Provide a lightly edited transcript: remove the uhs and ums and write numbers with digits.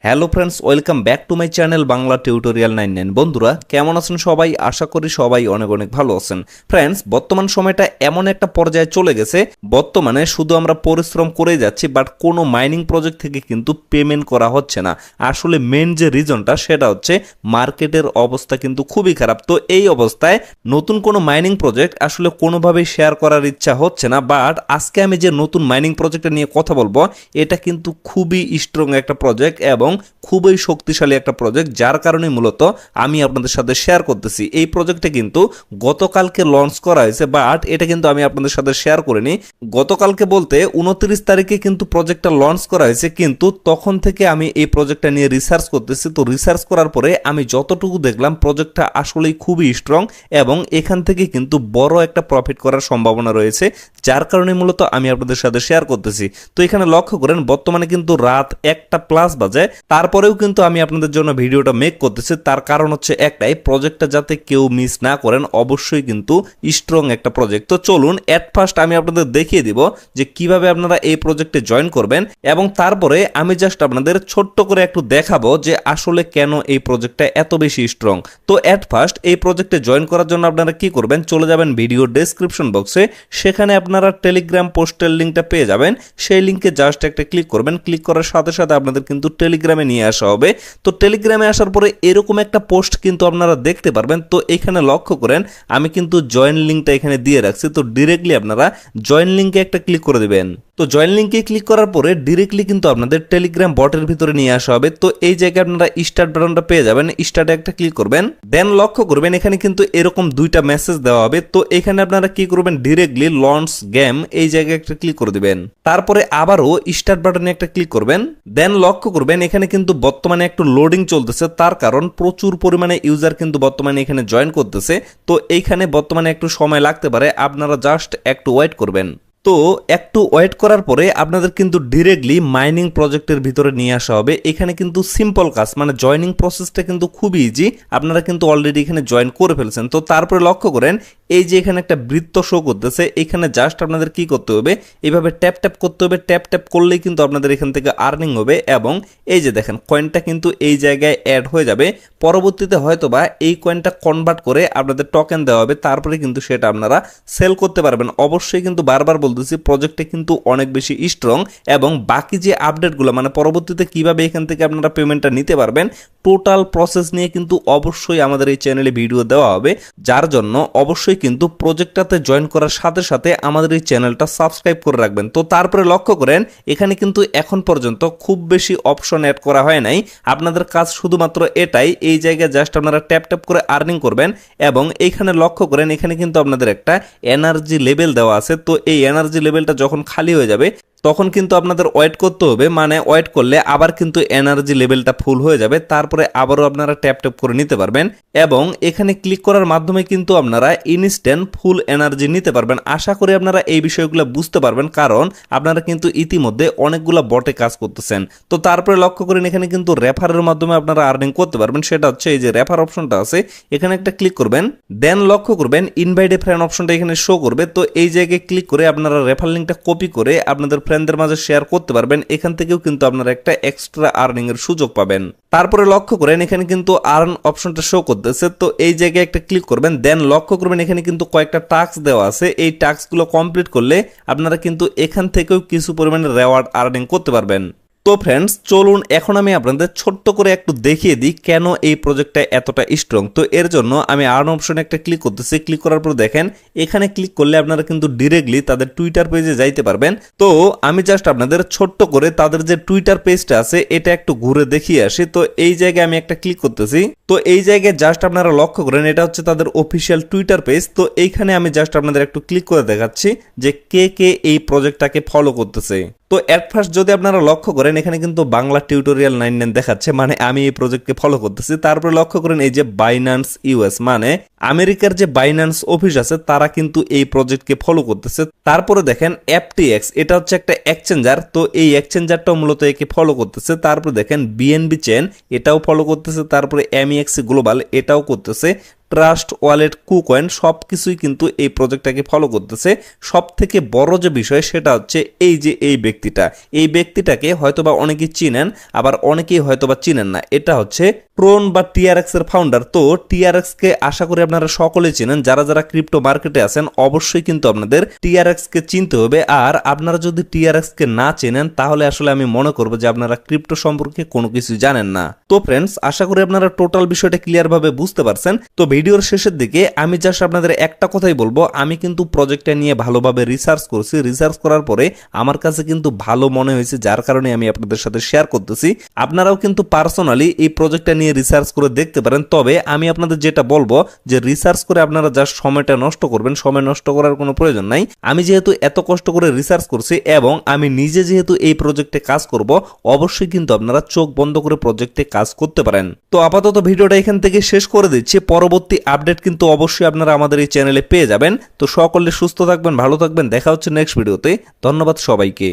Hello friends, welcome back to my channel Bangla tutorial 99। বন্ধুরা কেমন আছেন সবাই? আশা করি সবাই অনেক অনেক ভালো আছেন। ফ্রেন্ডস, বর্তমান সময়টা এমন একটা পর্যায়ে চলে গেছে, বর্তমানে শুধু আমরা পরিশ্রম করে যাচ্ছি, বাট কোনো মাইনিং প্রজেক্ট থেকে কিন্তু পেমেন্ট করা হচ্ছে না। আসলে মেন যে রিজনটা সেটা হচ্ছে মার্কেটের অবস্থা কিন্তু খুবই খারাপ। তো এই অবস্থায় নতুন কোনো মাইনিং প্রজেক্ট আসলে কোনোভাবেই শেয়ার করার ইচ্ছা হচ্ছে না। বাট আজকে আমি যে নতুন মাইনিং প্রজেক্টটা নিয়ে কথা বলবো, এটা কিন্তু খুবই স্ট্রং একটা প্রজেক্ট এবং খুবই শক্তিশালী একটা প্রজেক্ট, যার কারণে মূলত আমি আপনাদের সাথে শেয়ার করতেছি। এই প্রজেক্টে কিন্তু গতকালকে লঞ্চ করা হয়েছে, বাট এটা কিন্তু আমি আপনাদের সাথে শেয়ার করিনি। গতকালকে বলতে 29 তারিখে কিন্তু প্রজেক্টটা লঞ্চ করা হয়েছে, কিন্তু তখন থেকে আমি এই প্রজেক্টটা নিয়ে রিসার্চ করতেছি। তো রিসার্চ করার পরে আমি যতটুকু দেখলাম প্রজেক্টটা আসলেই খুবই স্ট্রং এবং এখান থেকে কিন্তু বড় একটা প্রফিট করার সম্ভাবনা রয়েছে, যার কারণে মূলত আমি আপনাদের সাথে শেয়ার করতেছি। তো এখানে লক্ষ্য করেন বর্তমানে কিন্তু রাত 1টা+ বাজে, তারপরেও কিন্তু আমি আপনাদের জন্য ভিডিওটা মেক করতেছি। তার কারণ হচ্ছে একটাই, প্রজেক্টটা যাতে কেউ মিস না করেন। অবশ্যই কিন্তু স্ট্রং একটা প্রজেক্ট। তো চলুন এট ফার্স্ট আমি আপনাদের দেখিয়ে দিব যে কিভাবে আপনারা এই প্রজেক্টে জয়েন করবেন, এবং তারপরে আমি জাস্ট আপনাদের ছোট্ট করে একটু দেখাবো যে আসলে কেন এই প্রজেক্টটা এত বেশি স্ট্রং। তো এট ফার্স্ট এই প্রজেক্টে জয়েন করার জন্য আপনারা কি করবেন, চলে যাবেন ভিডিও ডেসক্রিপশন বক্সে, সেখানে আপনারা টেলিগ্রাম পোস্টের লিঙ্কটা পেয়ে যাবেন। সেই লিঙ্কে জাস্ট একটা ক্লিক করবেন। ক্লিক করার সাথে সাথে আপনাদের কিন্তু টেলিগ্রামে নিয়ে আসা হবে। তো টেলিগ্রামে আসার পরে এরকম একটা পোস্ট কিন্তু আপনারা দেখতে পারবেন। তো এখানে লক্ষ্য করেন আমি কিন্তু জয়েন লিঙ্কটা এখানে দিয়ে রাখছি। তো ডিরেক্টলি আপনারা জয়েন লিঙ্কে একটা ক্লিক করে দিবেন। তো জয়েন লিঙ্কে ক্লিক করার পরে ডিরেক্টলি কিন্তু আপনাদের টেলিগ্রাম বটের ভিতরে নিয়ে আসা হবে। তো এই জায়গায় আপনারা স্টার্ট বাটনটা পেয়ে যাবেন, স্টার্টে একটা ক্লিক করবেন। দেন লক্ষ্য করবেন এখানে কিন্তু এরকম দুইটা মেসেজ দেওয়া হবে। তো এখানে আপনারা কি করবেন, ডিরেক্টলি লঞ্চ গেম এই জায়গায় একটা ক্লিক করে দিবেন। তারপরে আবারও স্টার্ট বাটনে একটা ক্লিক করবেন। দেন লক্ষ্য করবেন এখানে কিন্তু বর্তমানে একটু লোডিং চলতেছে, তার কারণ প্রচুর পরিমাণে ইউজার কিন্তু বর্তমানে এখানে জয়েন করতেছে। তো এইখানে বর্তমানে একটু সময় লাগতে পারে, আপনারা জাস্ট একটু ওয়েট করবেন। তো একটু ওয়েট করার পরে আপনাদের কিন্তু ডিরেক্টলি মাইনিং প্রজেক্টের ভিতরে নিয়ে আসা হবে। এখানে কিন্তু সিম্পল কাজ, মানে জয়নিং প্রসেসটা কিন্তু খুবই ইজি। আপনারা কিন্তু অলরেডি এখানে জয়েন করে ফেলছেন। তো তারপরে লক্ষ্য করেন এই যে এখানে একটা বৃত্ত শো করতেছে, এখানে জাস্ট আপনাদের কি করতে হবে, এইভাবে ট্যাপ ট্যাপ করতে হবে। ট্যাপ ট্যাপ করলেই কিন্তু আপনাদের এখান থেকে আর্নিং হবে, এবং এই যে দেখেন কয়েনটা কিন্তু এই জায়গায় অ্যাড হয়ে যাবে। পরবর্তীতে হয়তোবা এই কয়েনটা কনভার্ট করে আপনাদের টোকেন দেওয়া হবে, তারপরে কিন্তু সেটা আপনারা সেল করতে পারবেন। অবশ্যই কিন্তু বারবার বলতেছি প্রজেক্টটা কিন্তু অনেক বেশি স্ট্রং, এবং বাকি যে আপডেটগুলো মানে পরবর্তীতে কিভাবে এখান থেকে আপনারা পেমেন্টটা নিতে পারবেন টোটাল প্রসেস নিয়ে কিন্তু অবশ্যই আমাদের এই চ্যানেলে ভিডিও দেওয়া হবে, যার জন্য অবশ্যই কিন্তু প্রজেক্টটাতে জয়েন করার সাথে সাথে আমাদের এই চ্যানেলটা সাবস্ক্রাইব করে রাখবেন। তো তারপরে লক্ষ্য করেন এখানে কিন্তু এখন পর্যন্ত খুব বেশি অপশন অ্যাড করা হয় নাই। আপনাদের কাজ শুধুমাত্র এটাই, এই জায়গায় জাস্ট আপনারা ট্যাপ ট্যাপ করে আর্নিং করবেন। এবং এইখানে লক্ষ্য করেন এখানে কিন্তু আপনাদের একটা এনার্জি লেভেল দেওয়া আছে। তো এই এনার্জি লেভেলটা যখন খালি হয়ে যাবে তখন কিন্তু আপনাদের ওয়েট করতে হবে, মানে ওয়েট করলে আবার কিন্তু এনার্জি লেভেলটা ফুল হয়ে যাবে। তারপরে আবারও আপনারা ট্যাপ ট্যাপ করে নিতে পারবেন, এবং এখানে ক্লিক করার মাধ্যমে কিন্তু আপনারা ইনস্ট্যান্ট ফুল এনার্জি নিতে পারবেন। আশা করি আপনারা এই বিষয়গুলো বুঝতে পারবেন, কারণ আপনারা কিন্তু ইতিমধ্যে অনেকগুলো বটে কাজ করতেছেন। তো তারপরে লক্ষ্য করেন এখানে কিন্তু রেফারের মাধ্যমে আপনারা আর্নিং করতে পারবেন। সেটা হচ্ছে এই যে রেফার অপশনটা আছে, এখানে একটা ক্লিক করবেন। দেন লক্ষ্য করবেন ইনভাইট এ ফ্রেন্ড অপশনটা এখানে শো করবে। তো এই জায়গায় ক্লিক করে আপনারা রেফার লিঙ্কটা কপি করে আপনাদের ফ্রেন্ডদের মাঝে শেয়ার করতে পারবেন। এখান থেকেও কিন্তু আপনারা একটা এক্সট্রা আর্নিং এর সুযোগ পাবেন। তারপরে লক্ষ্য করেন এখানে কিন্তু আর্ন অপশনটা শো করতেছে। তো এই জায়গায় একটা ক্লিক করবেন। দেন লক্ষ্য করবেন এখানে কিন্তু কয়েকটা টাস্ক দেওয়া আছে, এই টাস্কগুলো কমপ্লিট করলে আপনারা কিন্তু এখান থেকেও কিছু পরিমাণে রেওয়ার্ড আর্নিং করতে পারবেন। তো ফ্রেন্ডস চলুন এখন আমি আপনাদের ছোট্ট করে একটু দেখিয়ে দিই কেন এই প্রজেক্টটা এতটা স্ট্রং। তো এর জন্য আমি আর্ন অপশনে একটা ক্লিক করতেছি। ক্লিক করার পর দেখেন এখানে ক্লিক করলে আপনারা কিন্তু ডিরেক্টলি তাদের টুইটার পেজে যাইতে পারবেন। তো আমি জাস্ট আপনাদের ছোট্ট করে তাদের যে টুইটার পেজটা আছে এটা একটু ঘুরে দেখিয়ে আসি। তো এই জায়গায় আমি একটা ক্লিক করতেছি। তো এই জায়গায় জাস্ট আপনারা লক্ষ্য করেন এটা হচ্ছে তাদের অফিসিয়াল টুইটার পেজ। তো এইখানে আমি জাস্ট আপনাদের একটু ক্লিক করে দেখাচ্ছি যে কে কে এই প্রজেক্টটাকে ফলো করতেছে। তো এট ফার্স্ট যদি আপনারা লক্ষ্য করেন এখানে কিন্তু বাংলা টিউটোরিয়াল 99 দেখাচ্ছে, মানে আমি এই প্রজেক্টকে ফলো করতেছি। তারপরে লক্ষ্য করেন এই যে বাইন্যান্স ইউএস, মানে আমেরিকার যে বাইন্যান্স অফিস আছে তারা কিন্তু এই প্রজেক্টকে ফলো করতেছে। তারপরে দেখেন এফটিএক্স, এটা হচ্ছে একটা এক্সচেঞ্জার। তো এই এক্সচেঞ্জারটাও মূলত একে ফলো করতেছে। তারপরে দেখেন বিএনবি চেন, এটাও ফলো করতেছে। তারপরে এমইএক্স গ্লোবাল, এটাও করতেছে। ট্রাস্ট ওয়ালেট, কুকয়েন সবকিছুই কিন্তু এই প্রজেক্টটাকে ফলো করতেছে। সব থেকে বড় যে বিষয় সেটা হচ্ছে এই ব্যক্তিটাকে হয়তোবা অনেকেই চিনেন, আবার অনেকেই হয়তোবা চিনেন না। এটা হচ্ছে ট্রোন বা টিআরএক্স এর ফাউন্ডার। তো টিআরএক্স কে আশা করি আপনারা সকলেই চিনেন। যারা যারা ক্রিপ্টো মার্কেটে আছেন অবশ্যই কিন্তু আপনাদের টিআরএক্স কে চিনতে হবে। আর আপনারা যদি টিআরএক্স কে না চেনেন তাহলে আসলে আমি মনে করবো যে আপনারা ক্রিপ্টো সম্পর্কে কোনো কিছু জানেন না। তো ফ্রেন্ডস, আশা করি আপনারা টোটাল বিষয়টা ক্লিয়ার ভাবে বুঝতে পারছেন। তো ভিডিওর শেষের দিকে আমি জাস্ট আপনাদের একটা কথাই বলবো, আমি কিন্তু প্রজেক্টটা নিয়ে ভালোভাবে রিসার্চ করছি। রিসার্চ করার পরে আমার কাছে কিন্তু ভালো মনে হয়েছে, যার কারণে আমি আপনাদের সাথে শেয়ার করতেছি। আপনারাও কিন্তু পার্সোনালি এই প্রজেক্টটা নিয়ে রিসার্চ করে দেখতে পারেন। তবে আমি আপনাদের যেটা বলবো যে রিসার্চ করে আপনারা জাস্ট সময়টা নষ্ট করবেন, সময় নষ্ট করার কোনো প্রয়োজন নাই। আমি যেহেতু এত কষ্ট করে রিসার্চ করছি এবং আমি নিজে যেহেতু এই প্রজেক্টে কাজ করব, অবশ্যই কিন্তু আপনারা চোখ বন্ধ করে প্রজেক্টে কাজ করতে পারেন। তো আপাতত ভিডিওটা এখান থেকে শেষ করে দিচ্ছি। পরবর্তী আপডেট কিন্তু অবশ্যই আপনারা আমাদের এই চ্যানেলে পেয়ে যাবেন। তো সকলে সুস্থ থাকবেন, ভালো থাকবেন, দেখা হচ্ছে নেক্সট ভিডিওতে। ধন্যবাদ সবাইকে।